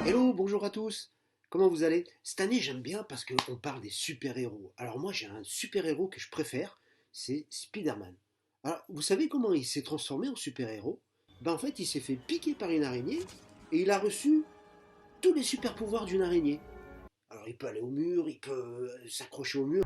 Hello, bonjour à tous. Comment vous allez? Cette année, j'aime bien parce qu'on parle des super-héros. Alors moi, j'ai un super-héros que je préfère, c'est Spider-Man. Alors, vous savez comment il s'est transformé en super-héros? Ben en fait, il s'est fait piquer par une araignée et il a reçu tous les super-pouvoirs d'une araignée. Alors, il peut aller au mur, il peut s'accrocher au mur.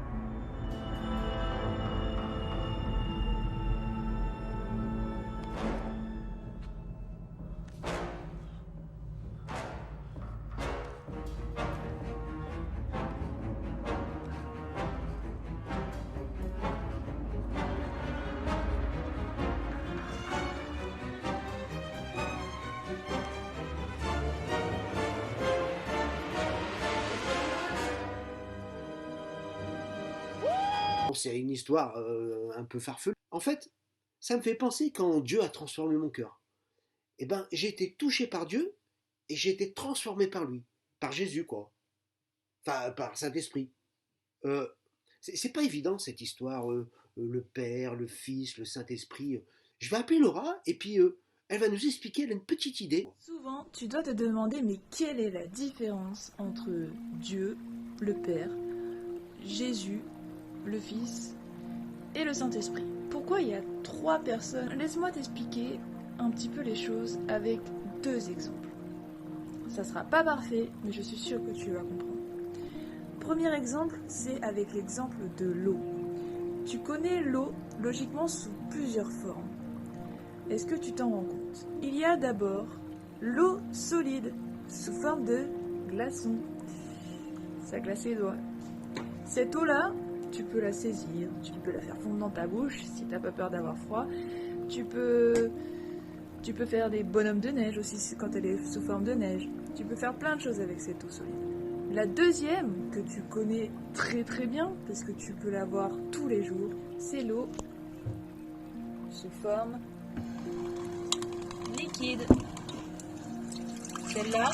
Bon, c'est une histoire un peu farfelue. En fait, ça me fait penser quand Dieu a transformé mon cœur. Eh ben, j'ai été touché par Dieu et j'ai été transformé par lui, par Jésus, quoi. Enfin, par Saint-Esprit. Euh, c'est pas évident cette histoire, le Père, le Fils, le Saint-Esprit. Je vais appeler Laura et puis elle va nous expliquer, elle a une petite idée. Souvent, tu dois te demander mais quelle est la différence entre Dieu, le Père, Jésus, le Fils et le Saint-Esprit. Pourquoi il y a trois personnes? Laisse-moi t'expliquer un petit peu les choses avec deux exemples. Ça sera pas parfait, mais je suis sûre que tu vas comprendre. Premier exemple, c'est avec l'exemple de l'eau. Tu connais l'eau logiquement sous plusieurs formes. Est-ce que tu t'en rends compte? Il y a d'abord l'eau solide sous forme de glaçon. Ça glace les doigts. Cette eau-là, tu peux la saisir, tu peux la faire fondre dans ta bouche si t'as pas peur d'avoir froid. Tu peux faire des bonhommes de neige aussi quand elle est sous forme de neige. Tu peux faire plein de choses avec cette eau solide. La deuxième, que tu connais très très bien, parce que tu peux la voir tous les jours, c'est l'eau sous forme liquide. Celle-là,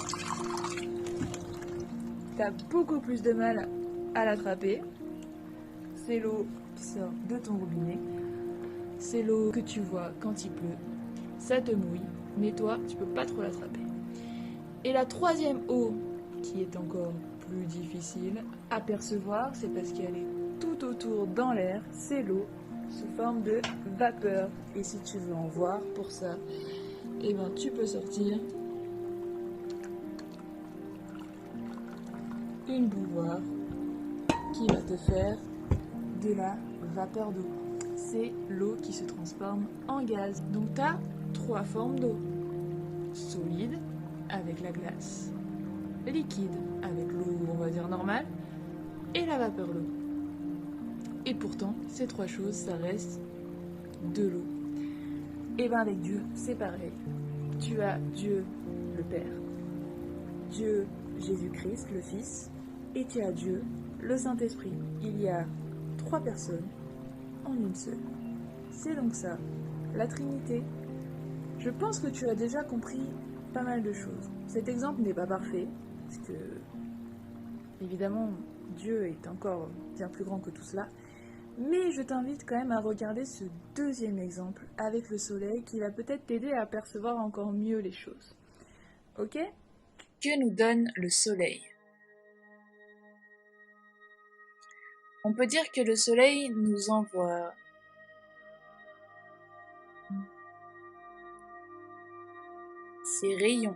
t'as beaucoup plus de mal à l'attraper. C'est l'eau qui sort de ton robinet. C'est l'eau que tu vois quand il pleut. Ça te mouille, mais toi, tu peux pas trop l'attraper. Et la troisième eau, qui est encore plus difficile à percevoir, c'est parce qu'elle est tout autour dans l'air, c'est l'eau sous forme de vapeur. Et si tu veux en voir pour ça, eh ben, tu peux sortir une bouilloire qui va te faire de la vapeur d'eau. C'est l'eau qui se transforme en gaz. Donc tu as trois formes d'eau. Solide, avec la glace. Liquide, avec l'eau, on va dire normale. Et la vapeur d'eau. Et pourtant, ces trois choses, ça reste de l'eau. Et bien avec Dieu, c'est pareil. Tu as Dieu, le Père. Dieu, Jésus-Christ, le Fils. Et tu as Dieu, le Saint-Esprit. Il y a trois personnes en une seule. C'est donc ça, la Trinité. Je pense que tu as déjà compris pas mal de choses. Cet exemple n'est pas parfait, parce que, évidemment, Dieu est encore bien plus grand que tout cela. Mais je t'invite quand même à regarder ce deuxième exemple avec le soleil qui va peut-être t'aider à percevoir encore mieux les choses. Ok? Que nous donne le soleil? On peut dire que le soleil nous envoie ses rayons.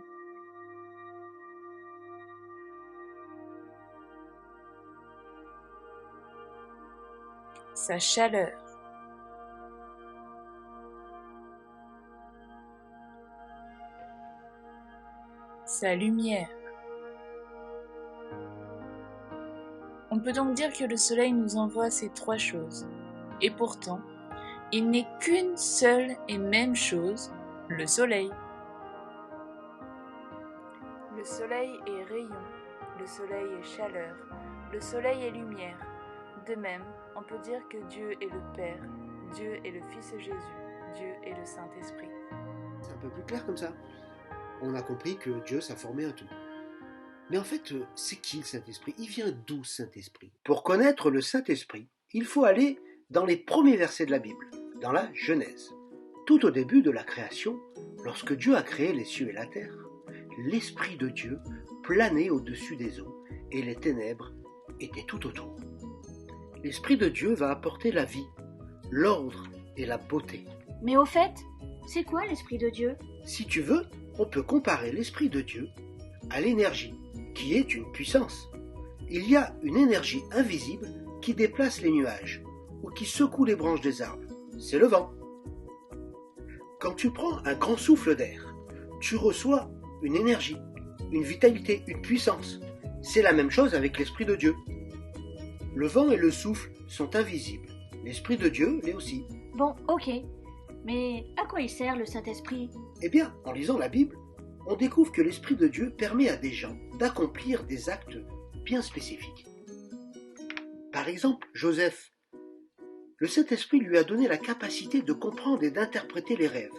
Sa chaleur. Sa lumière. On peut donc dire que le soleil nous envoie ces trois choses. Et pourtant, Il n'est qu'une seule et même chose, le soleil. Le soleil est rayon, le soleil est chaleur, le soleil est lumière. De même, on peut dire que Dieu est le Père, Dieu est le Fils Jésus, Dieu est le Saint-Esprit. C'est un peu plus clair comme ça. On a compris que Dieu, ça formait un tout. Mais en fait, c'est qui le Saint-Esprit? Il vient d'où, Saint-Esprit? Pour connaître le Saint-Esprit, il faut aller dans les premiers versets de la Bible, dans la Genèse. Tout au début de la création, lorsque Dieu a créé les cieux et la terre, l'Esprit de Dieu planait au-dessus des eaux et les ténèbres étaient tout autour. L'Esprit de Dieu va apporter la vie, l'ordre et la beauté. Mais au fait, c'est quoi l'Esprit de Dieu? Si tu veux, on peut comparer l'Esprit de Dieu à l'énergie, qui est une puissance. Il y a une énergie invisible qui déplace les nuages ou qui secoue les branches des arbres. C'est le vent. Quand tu prends un grand souffle d'air, tu reçois une énergie, une vitalité, une puissance. C'est la même chose avec l'Esprit de Dieu. Le vent et le souffle sont invisibles. L'Esprit de Dieu l'est aussi. Bon, ok. Mais à quoi il sert le Saint-Esprit? Eh bien, en lisant la Bible, on découvre que l'Esprit de Dieu permet à des gens d'accomplir des actes bien spécifiques. Par exemple, Joseph. Le Saint-Esprit lui a donné la capacité de comprendre et d'interpréter les rêves.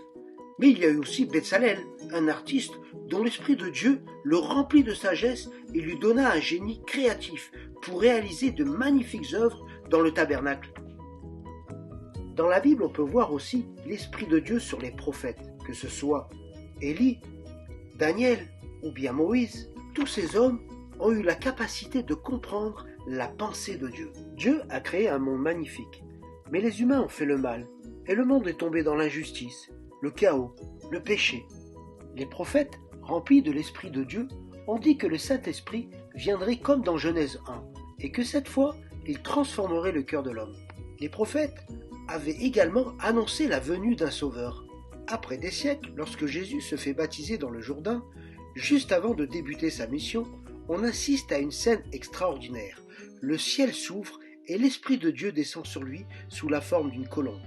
Mais il y a eu aussi Bezalel, un artiste dont l'Esprit de Dieu le remplit de sagesse et lui donna un génie créatif pour réaliser de magnifiques œuvres dans le tabernacle. Dans la Bible, on peut voir aussi l'Esprit de Dieu sur les prophètes, que ce soit Élie, Daniel ou bien Moïse. Tous ces hommes ont eu la capacité de comprendre la pensée de Dieu. Dieu a créé un monde magnifique, mais les humains ont fait le mal, et le monde est tombé dans l'injustice, le chaos, le péché. Les prophètes, remplis de l'Esprit de Dieu, ont dit que le Saint-Esprit viendrait comme dans Genèse 1, et que cette fois, il transformerait le cœur de l'homme. Les prophètes avaient également annoncé la venue d'un sauveur. Après des siècles, lorsque Jésus se fait baptiser dans le Jourdain, juste avant de débuter sa mission, on assiste à une scène extraordinaire. Le ciel s'ouvre et l'Esprit de Dieu descend sur lui sous la forme d'une colombe.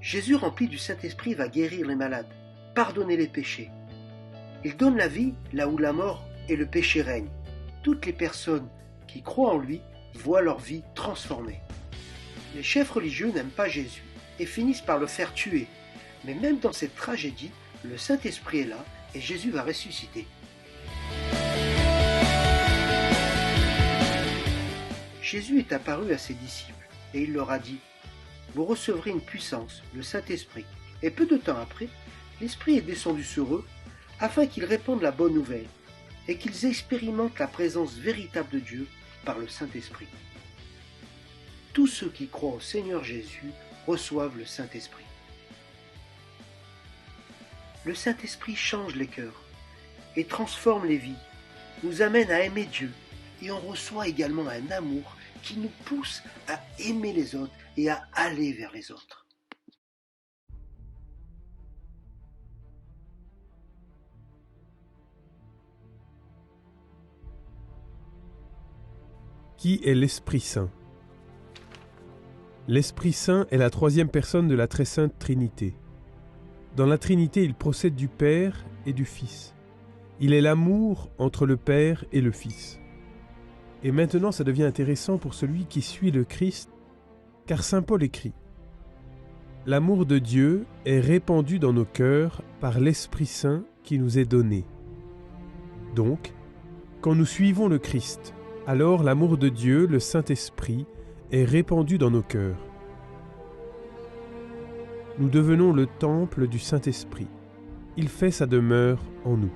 Jésus, rempli du Saint-Esprit, va guérir les malades, pardonner les péchés. Il donne la vie là où la mort et le péché règnent. Toutes les personnes qui croient en lui voient leur vie transformée. Les chefs religieux n'aiment pas Jésus et finissent par le faire tuer. Mais même dans cette tragédie, le Saint-Esprit est là et Jésus va ressusciter. Jésus est apparu à ses disciples et il leur a dit « Vous recevrez une puissance, le Saint-Esprit. » Et peu de temps après, l'Esprit est descendu sur eux afin qu'ils répandent la bonne nouvelle et qu'ils expérimentent la présence véritable de Dieu par le Saint-Esprit. Tous ceux qui croient au Seigneur Jésus reçoivent le Saint-Esprit. Le Saint-Esprit change les cœurs et transforme les vies, nous amène à aimer Dieu et on reçoit également un amour qui nous pousse à aimer les autres et à aller vers les autres. Qui est l'Esprit Saint? L'Esprit Saint est la troisième personne de la très sainte Trinité. Dans la Trinité, il procède du Père et du Fils. Il est l'amour entre le Père et le Fils. Et maintenant, ça devient intéressant pour celui qui suit le Christ, car saint Paul écrit « L'amour de Dieu est répandu dans nos cœurs par l'Esprit Saint qui nous est donné. » Donc, quand nous suivons le Christ, alors l'amour de Dieu, le Saint-Esprit, est répandu dans nos cœurs. Nous devenons le temple du Saint-Esprit. Il fait sa demeure en nous.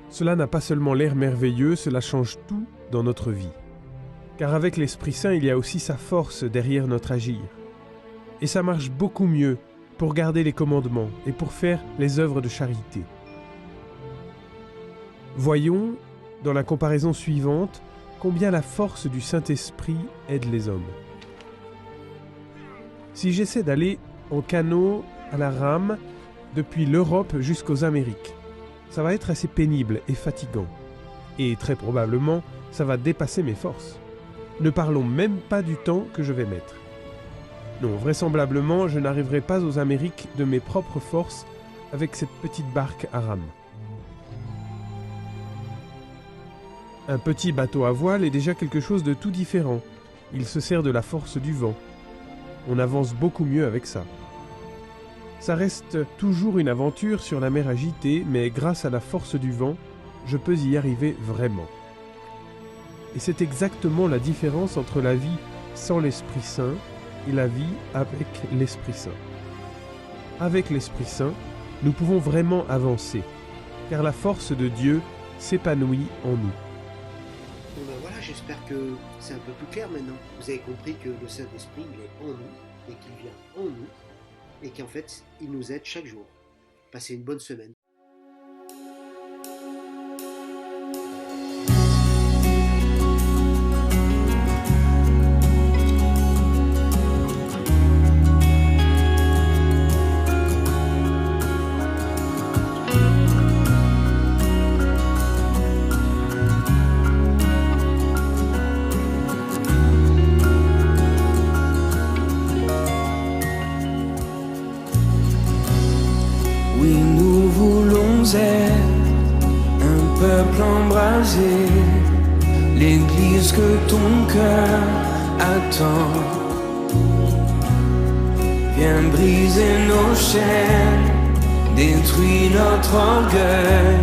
Cela n'a pas seulement l'air merveilleux, cela change tout dans notre vie. Car avec l'Esprit Saint, il y a aussi sa force derrière notre agir. Et ça marche beaucoup mieux pour garder les commandements et pour faire les œuvres de charité. Voyons, dans la comparaison suivante, combien la force du Saint-Esprit aide les hommes. Si j'essaie d'aller en canot à la rame depuis l'Europe jusqu'aux Amériques, ça va être assez pénible et fatigant. Et très probablement, ça va dépasser mes forces. Ne parlons même pas du temps que je vais mettre. Non, vraisemblablement, je n'arriverai pas aux Amériques de mes propres forces avec cette petite barque à rame. Un petit bateau à voile est déjà quelque chose de tout différent. Il se sert de la force du vent. On avance beaucoup mieux avec ça. Ça reste toujours une aventure sur la mer agitée, mais grâce à la force du vent, je peux y arriver vraiment. Et c'est exactement la différence entre la vie sans l'Esprit Saint et la vie avec l'Esprit Saint. Avec l'Esprit Saint, nous pouvons vraiment avancer, car la force de Dieu s'épanouit en nous. Bon ben voilà, j'espère que c'est un peu plus clair maintenant. Vous avez compris que le Saint-Esprit, il est en nous, et qu'il vient en nous, et qu'en fait, il nous aide chaque jour. Passez une bonne semaine. Oui, nous voulons être un peuple embrasé, l'église que ton cœur attend. Viens briser nos chaînes, détruis notre orgueil.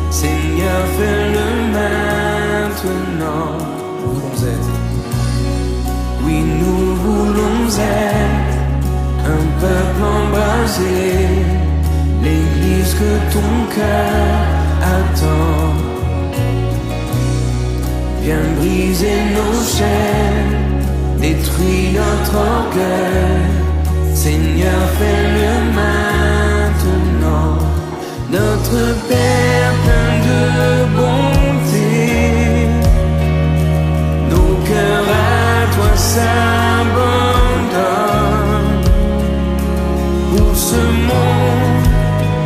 Seigneur, fais-le maintenant. Nous voulons être. Oui, nous voulons être un peuple embrasé, l'église que ton cœur attend. Viens briser nos chaînes, détruis notre orgueil. Seigneur, fais-le maintenant. Notre Père plein de bonté, nos cœurs à toi s'abandonnent. Pour ce monde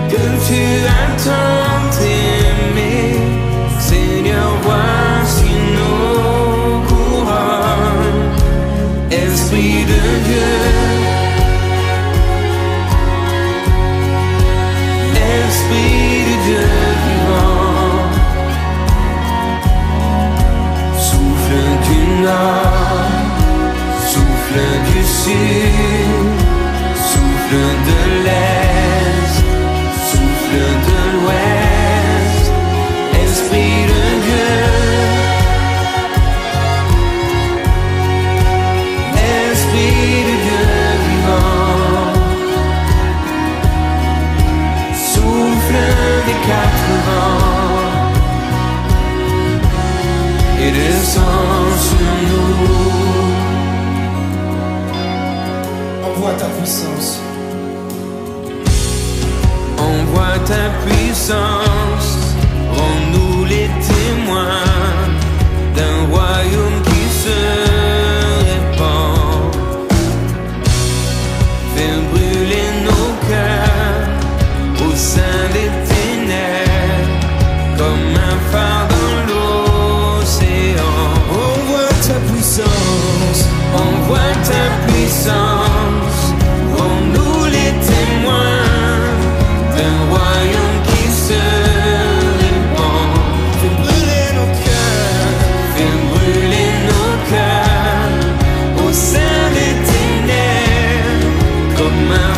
que tu as tant aimé, Seigneur, voici nos couronnes. Esprit de Dieu, Esprit de Dieu vivant, souffle du nord, souffle du sud, souffle de l'est, souffle de l'ouest, Esprit de Dieu, Esprit de Dieu vivant, souffle des quatre vents et descend sur nous. Envoie ta puissance. Envoie ta puissance, rends-nous les témoins d'un royaume qui se répand. Fais brûler nos cœurs au sein des ténèbres, comme un phare dans l'océan. Envoie ta puissance, envoie ta puissance, rends-nous les témoins d'un royaume qui se répand. Fais brûler nos cœurs, fais brûler nos cœurs au sein des ténèbres, comme un